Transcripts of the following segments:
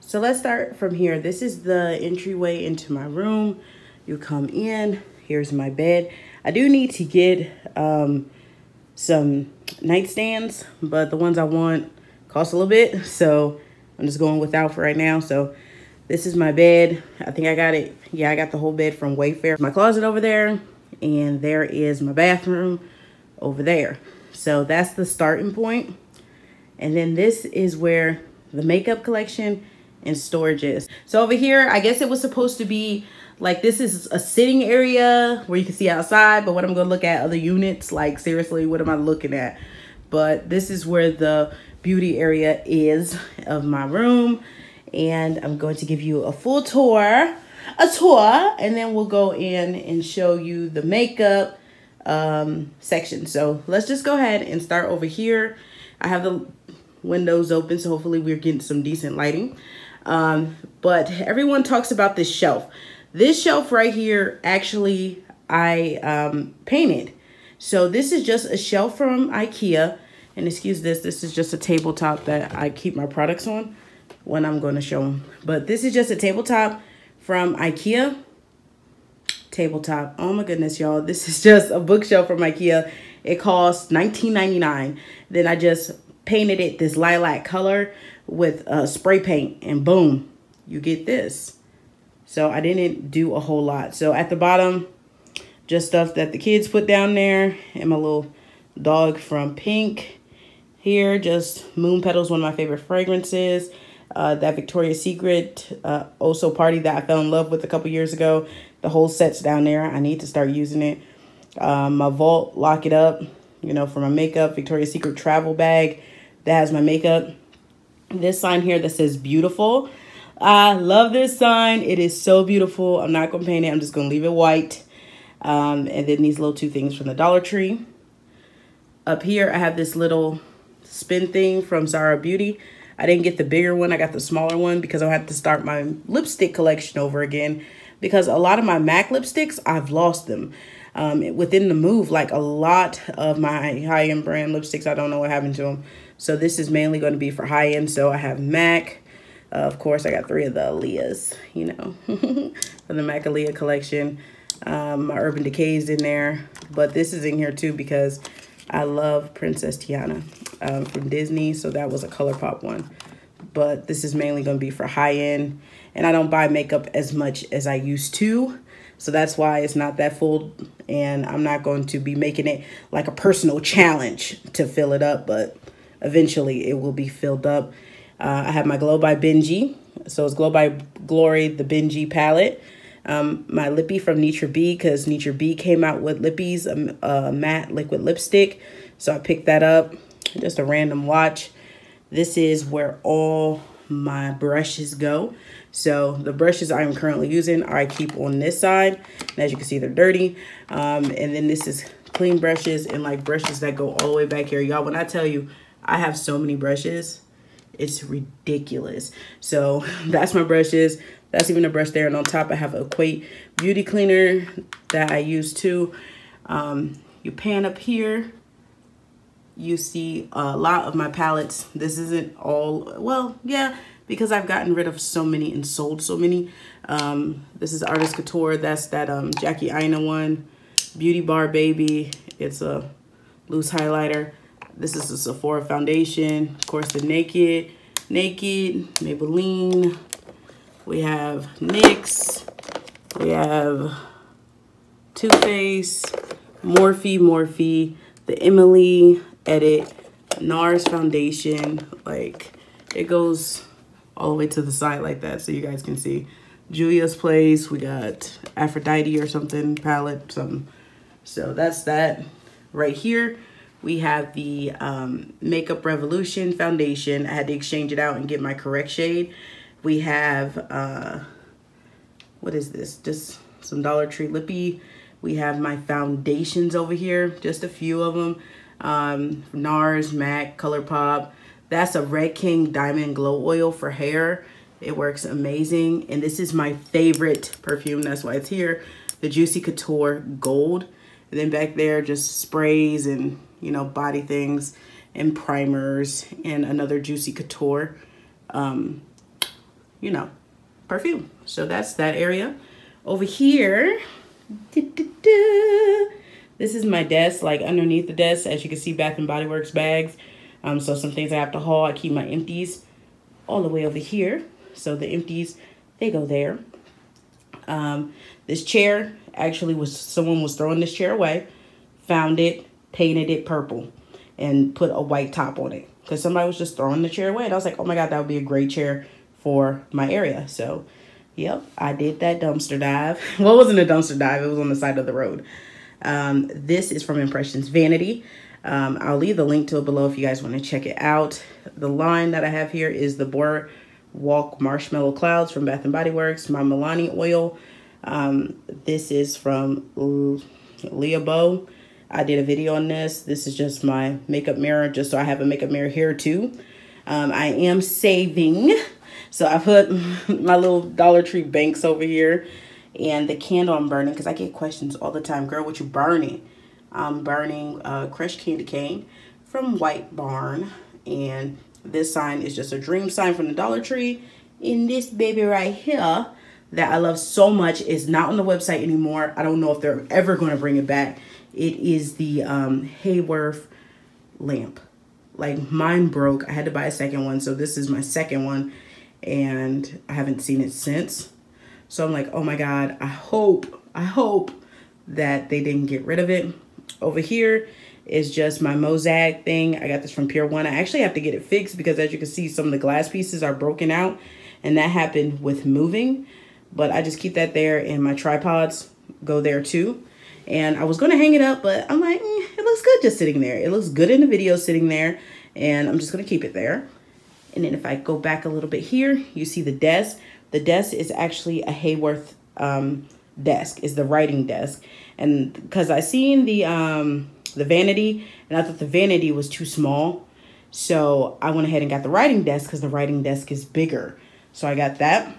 So let's start from here. This is the entryway into my room. You come in, here's my bed. I do need to get some nightstands, but the ones I want cost a little bit, so I'm just going without for right now. So this is my bed. I think I got it. Yeah, I got the whole bed from Wayfair. My closet over there, and there is my bathroom over there. So that's the starting point. And then this is where the makeup collection and storage is. So over here, I guess it was supposed to be like, this is a sitting area where you can see outside, but what I'm gonna look at other units, like seriously, what am I looking at? But this is where the beauty area is of my room. And I'm going to give you a full tour, and then we'll go in and show you the makeup section. So let's just go ahead and start over here. I have the windows open, so hopefully we're getting some decent lighting. But everyone talks about this shelf. This shelf right here, actually, I painted. So this is just a shelf from IKEA. And excuse this, this is just a tabletop that I keep my products on when I'm going to show them. But this is just a tabletop from IKEA. Tabletop. Oh my goodness, y'all. This is just a bookshelf from IKEA. It costs $19.99. Then I just painted it this lilac color with spray paint, and boom, you get this. So I didn't do a whole lot. So at the bottom, just stuff that the kids put down there, and my little dog from Pink. Here, just Moon Petals, one of my favorite fragrances. That Victoria's Secret Also Party that I fell in love with a couple years ago. The whole set's down there. I need to start using it. My Vault Lock It Up, you know, for my makeup. Victoria's Secret travel bag that has my makeup. This sign here that says beautiful. I love this sign. It is so beautiful. I'm not going to paint it. I'm just going to leave it white. And then these little two things from the Dollar Tree. Up here, I have this little spin thing from Zahra Beauty. I didn't get the bigger one. I got the smaller one because I had to start my lipstick collection over again. Because a lot of my MAC lipsticks, I've lost them. Within the move, like a lot of my high-end brand lipsticks, I don't know what happened to them. So this is mainly going to be for high-end. So I have MAC. Of course, I got 3 of the Aaliyahs, you know, from the MAC Aaliyah collection. My Urban Decay's in there. But this is in here too because I love Princess Tiana from Disney. So that was a ColourPop one. But this is mainly going to be for high-end. And I don't buy makeup as much as I used to. So that's why it's not that full. And I'm not going to be making it like a personal challenge to fill it up. But eventually it will be filled up. I have my Glow by Benji. So it's Glow by Glory, the Benji palette. My Lippy from Nature B, because Nature B came out with Lippies, a matte liquid lipstick. So I picked that up. Just a random watch. This is where all my brushes go. So the brushes I am currently using I keep on this side. And as you can see, they're dirty. And then this is clean brushes and like brushes that go all the way back here. Y'all, when I tell you I have so many brushes, it's ridiculous. So that's my brushes. That's even a brush there. And on top, I have a Equate beauty cleaner that I use too. You pan up here, you see a lot of my palettes. This isn't all, well, yeah, because I've gotten rid of so many and sold so many. This is Artist Couture. That's that Jackie Aina one. Beauty Bar Baby. It's a loose highlighter. This is a Sephora foundation. Of course, the Naked, Maybelline. We have NYX. We have Too Faced, Morphe, the Emily Edit, NARS foundation. Like, it goes all the way to the side like that so you guys can see. Julia's Place. We got Aphrodite or something, palette, something. So that's that. Right here, we have the Makeup Revolution foundation. I had to exchange it out and get my correct shade. We have, what is this? Just some Dollar Tree Lippy. We have my foundations over here, just a few of them. NARS, MAC, ColourPop. That's a Red King Diamond Glow Oil for hair. It works amazing. And this is my favorite perfume. That's why it's here. The Juicy Couture Gold. And then back there, just sprays and, you know, body things and primers and another Juicy Couture you know, perfume. So that's that area. Over here, this is my desk, like underneath the desk, as you can see, Bath and Body Works bags. So some things I have to haul. I keep my empties all the way over here. So the empties, they go there. This chair actually was, someone was throwing this chair away, found it, painted it purple, and put a white top on it. Because somebody was just throwing the chair away. And I was like, oh my God, that would be a great chair for my area. So, yep, I did that dumpster dive. Well, it wasn't a dumpster dive. It was on the side of the road. This is from Impressions Vanity. I'll leave the link to it below if you guys want to check it out. The line that I have here is the Boardwalk Marshmallow Clouds from Bath and Body Works. My Milani oil. This is from Leah Bow. I did a video on this. This is just my makeup mirror, just so I have a makeup mirror here too. I am saving. So I put my little Dollar Tree banks over here, and the candle I'm burning, because I get questions all the time. Girl, what you burning? I'm burning crushed candy cane from White Barn. And this sign is just a dream sign from the Dollar Tree. And this baby right here that I love so much is not on the website anymore. I don't know if they're ever going to bring it back. It is the Hayworth lamp. Like, mine broke. I had to buy a second one. So this is my second one. And I haven't seen it since. So I'm like, oh my God, I hope that they didn't get rid of it. Over here is just my mosaic thing. I got this from Pier 1. I actually have to get it fixed because, as you can see, some of the glass pieces are broken out. And that happened with moving. But I just keep that there, and my tripods go there too. And I was going to hang it up, but I'm like, it looks good just sitting there. It looks good in the video sitting there, and I'm just going to keep it there. And then if I go back a little bit here, you see the desk. The desk is actually a Hayworth desk. It's the writing desk. And because I seen the Vanity, and I thought the Vanity was too small. So I went ahead and got the writing desk because the writing desk is bigger. So I got that.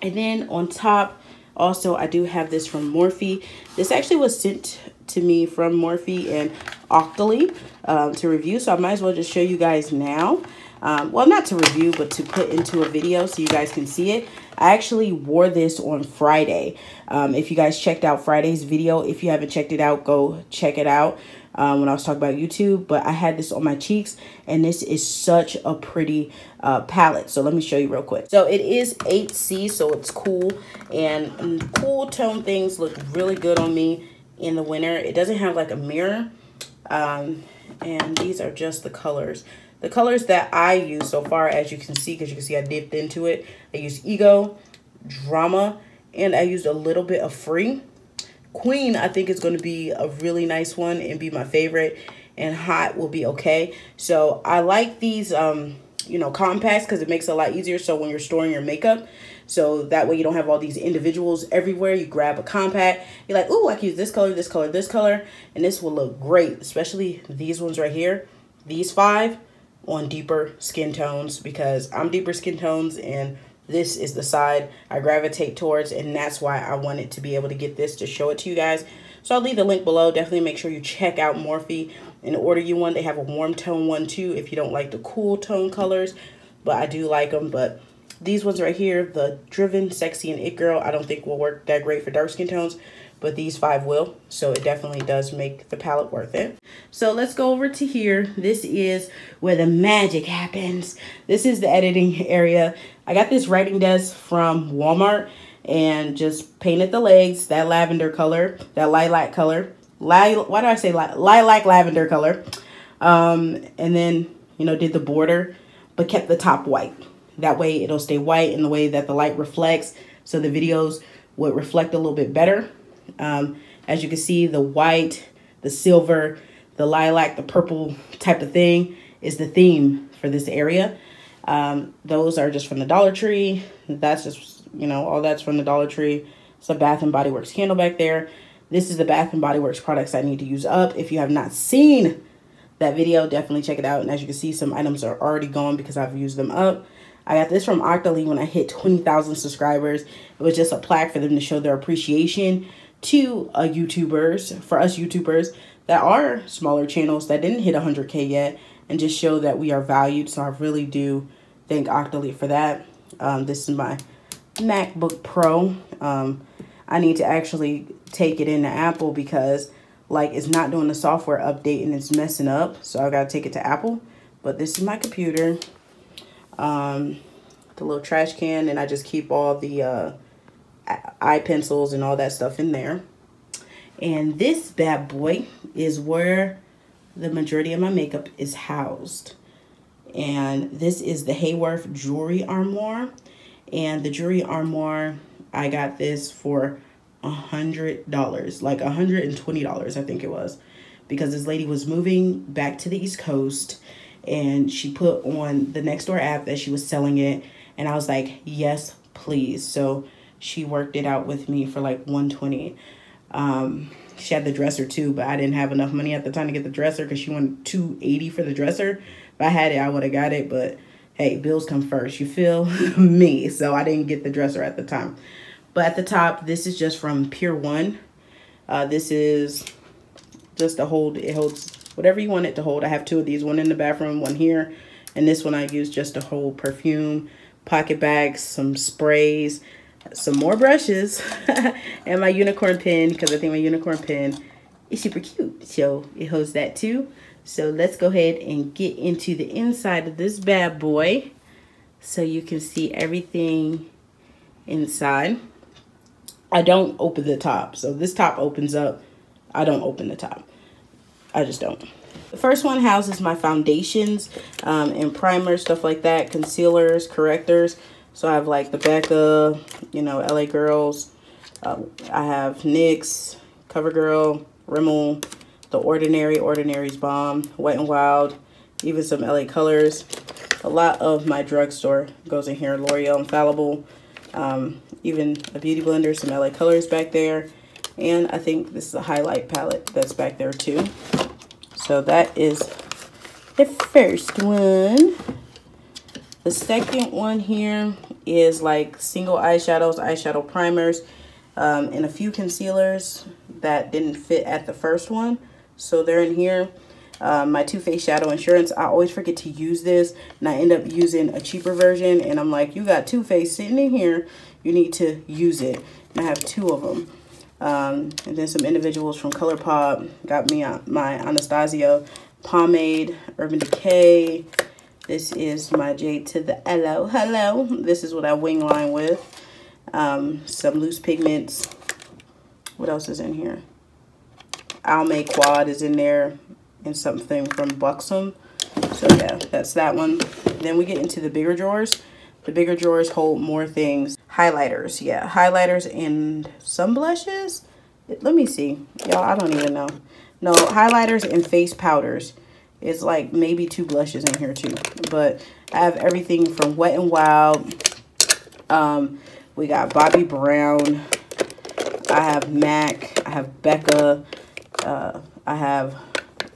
And then on top, also, I do have this from Morphe. This actually was sent to me from Morphe and Octoly to review. So I might as well just show you guys now. Well, not to review, but to put into a video so you guys can see it. I actually wore this on Friday. If you guys checked out Friday's video, if you haven't checked it out, go check it out when I was talking about YouTube. But I had this on my cheeks, and this is such a pretty palette. So let me show you real quick. So it is 8C, so it's cool. And cool tone things look really good on me in the winter. It doesn't have like a mirror. And these are just the colors. The colors that I use so far, as you can see, because you can see I dipped into it. I used Ego, Drama, and I used a little bit of Free. Queen, I think, is going to be a really nice one and be my favorite. And Hot will be okay. So I like these, you know, compacts because it makes it a lot easier. So when you're storing your makeup, so that way you don't have all these individuals everywhere. You grab a compact. You're like, ooh, I can use this color, this color, this color. And this will look great, especially these ones right here. These 5 on deeper skin tones, because I'm deeper skin tones, and this is the side I gravitate towards, and that's why I wanted to be able to get this to show it to you guys. So I'll leave the link below. Definitely make sure you check out Morphe and order you one. They have a warm tone one too if you don't like the cool tone colors, but I do like them. But these ones right here, the Driven, Sexy, and It Girl, I don't think will work that great for dark skin tones, but these 5 will. So it definitely does make the palette worth it. So let's go over to here. This is where the magic happens. This is the editing area. I got this writing desk from Walmart and just painted the legs, that lavender color, that lilac color. Why do I say lilac lavender color? And then, you know, did the border, but kept the top white. That way it'll stay white in the way that the light reflects. So the videos would reflect a little bit better. As you can see, the white, the silver, the lilac, the purple type of thing is the theme for this area. Those are just from the Dollar Tree. That's just, you know, all that's from the Dollar Tree. It's a Bath and Body Works candle back there. This is the Bath and Body Works products I need to use up. If you have not seen that video, definitely check it out. And as you can see, some items are already gone because I've used them up. I got this from Octoly when I hit 20,000 subscribers. It was just a plaque for them to show their appreciation to YouTubers, for us YouTubers that are smaller channels that didn't hit 100K yet, and just show that we are valued. So I really do thank Octoly for that. This is my MacBook Pro. I need to actually take it into Apple because like it's not doing the software update and it's messing up. So I gotta take it to Apple. But this is my computer. The little trash can, and I just keep all the eye pencils and all that stuff in there. And this bad boy is where the majority of my makeup is housed. And this is the Hayworth jewelry armoire. And the jewelry armoire, I got this for $100, like $120, I think it was, because this lady was moving back to the East Coast and she put on the Nextdoor app that she was selling it, and I was like, yes, please. So she worked it out with me for like $120. She had the dresser too, but I didn't have enough money at the time to get the dresser because she wanted $280 for the dresser. If I had it, I would have got it, but hey, bills come first, you feel me? So I didn't get the dresser at the time. But at the top, this is just from Pier 1. This is just to hold, it holds whatever you want it to hold. I have two of these, one in the bathroom, one here. And this one I use just to hold perfume, pocket bags, some sprays, some more brushes, and my unicorn pen, because I think my unicorn pen is super cute. So it holds that too. So let's go ahead and get into the inside of this bad boy so you can see everything inside. I don't open the top. So this top opens up. I don't open the top. I just don't. The first one houses my foundations and primers, stuff like that, concealers, correctors. So I have like the Becca, you know, LA Girls. I have NYX, CoverGirl, Rimmel, The Ordinary, Ordinary's Bomb, Wet n Wild, even some LA Colors. A lot of my drugstore goes in here. L'Oreal Infallible, even a beauty blender, some LA Colors back there. And I think this is a highlight palette that's back there too. So that is the first one. The second one here is like single eyeshadows, eyeshadow primers, and a few concealers that didn't fit at the first one. So they're in here. My Too Faced Shadow Insurance, I always forget to use this, and I end up using a cheaper version, and I'm like, you got Too Faced sitting in here, you need to use it. And I have two of them. And then some individuals from ColourPop. Got me my Anastasia pomade, Urban Decay. This is my Jade to the Hello. This is what I wing line with. Some loose pigments. What else is in here? Almay Quad is in there, and something from Buxom. So yeah, that's that one. Then we get into the bigger drawers. The bigger drawers hold more things. Highlighters, yeah, highlighters and some blushes. Let me see, y'all, I don't even know. No, highlighters and face powders. It's like maybe 2 blushes in here too. But I have everything from Wet n Wild. We got Bobbi Brown. I have MAC. I have Becca. I have,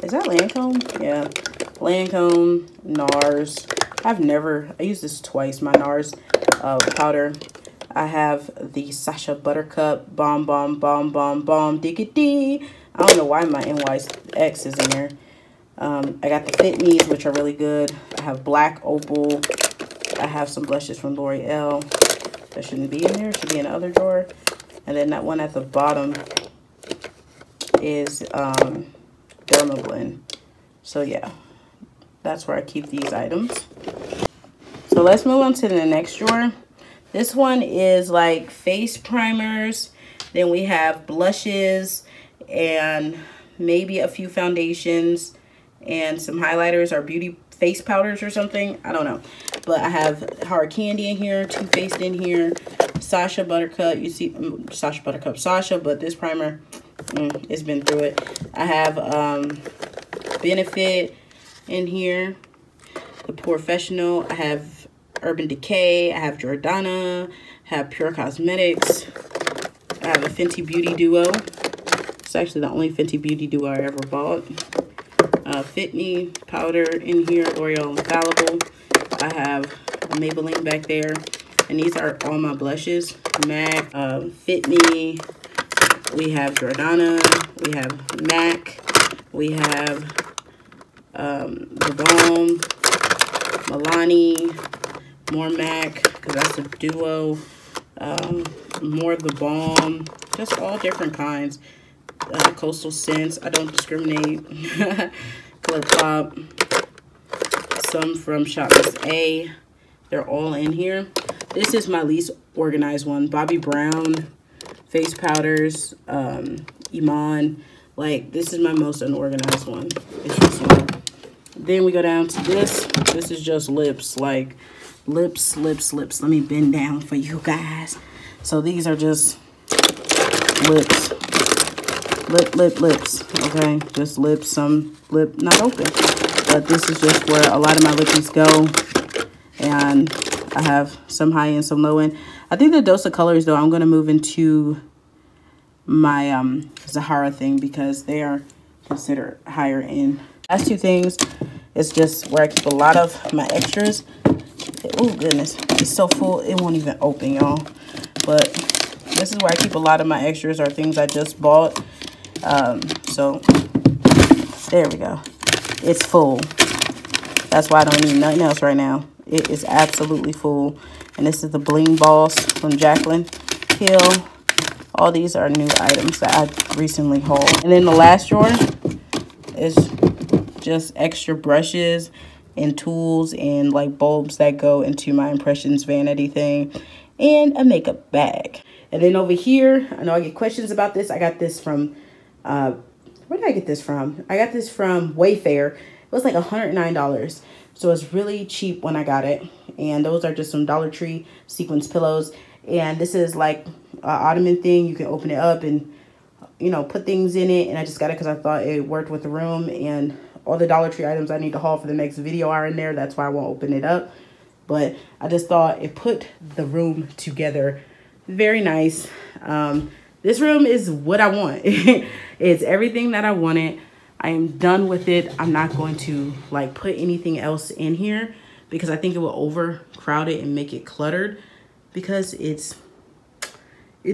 is that Lancome? Yeah, Lancome, NARS. I used this twice, my NARS powder. I have the Sacha Buttercup Bomb Diggity. I don't know why my NYX is in there. I got the Fit Me's, which are really good. I have Black Opal. I have some blushes from L'Oreal. That shouldn't be in there. It should be in the other drawer. And then that one at the bottom is Dermablend. So yeah, that's where I keep these items. So let's move on to the next drawer. This one is like face primers. Then we have blushes and maybe a few foundations and some highlighters or beauty face powders or something. I don't know. But I have Hard Candy in here, Too Faced in here, Sacha Buttercup. You see Sacha Buttercup Sacha, but this primer, it's been through it. I have Benefit in here, the Professional. I have Urban Decay. I have Jordana. I have Pure Cosmetics. I have a Fenty Beauty Duo. It's actually the only Fenty Beauty Duo I ever bought. Fit Me powder in here, L'Oreal Infallible. I have a Maybelline back there. And these are all my blushes. MAC, Fit Me. We have Jordana. We have MAC. We have The Balm, Milani, more MAC, because that's a duo. More the balm, just all different kinds. Coastal scents, I don't discriminate. Color Pop, some from Shop Miss A. They're all in here. This is my least organized one. Bobbi Brown face powders, Iman. Like, this is my most unorganized one. It's this one. Then we go down to this. This is just lips, like lips. Let me bend down for you guys. So these are just lips. Lips. Okay, just lips. Some lip not open. But this is just where a lot of my lippies go. And I have some high end, some low end. I think the dose of colors, though, I'm going to move into my Zahra thing because they are considered higher end. Last two things is just where I keep a lot of my extras. Oh, goodness. It's so full, it won't even open, y'all. But this is where I keep a lot of my extras or things I just bought. So, there we go. It's full. That's why I don't need nothing else right now. It is absolutely full. And this is the Bling Boss from Jaclyn Hill. All these are new items that I recently hauled. And then the last drawer is just extra brushes and tools and like bulbs that go into my Impressions Vanity thing. And a makeup bag. And then over here, I know I get questions about this. I got this from, where did I get this from? I got this from Wayfair. It was like $109. So it's really cheap when I got it. And those are just some Dollar Tree sequence pillows. And this is like an ottoman thing. You can open it up and, you know, put things in it. And I just got it because I thought it worked with the room. And all the Dollar Tree items I need to haul for the next video are in there. That's why I won't open it up. But I just thought it put the room together very nice. This room is what I want. It's everything that I wanted. I am done with it. I'm not going to like put anything else in here because I think it will overcrowd it and make it cluttered because it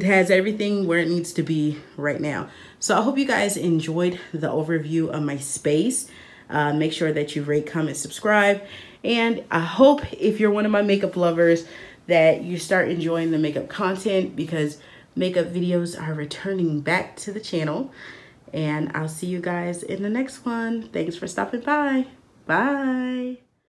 has everything where it needs to be right now. So I hope you guys enjoyed the overview of my space. Make sure that you rate, comment, subscribe. And I hope if you're one of my makeup lovers that you start enjoying the makeup content because makeup videos are returning back to the channel. And I'll see you guys in the next one. Thanks for stopping by. Bye.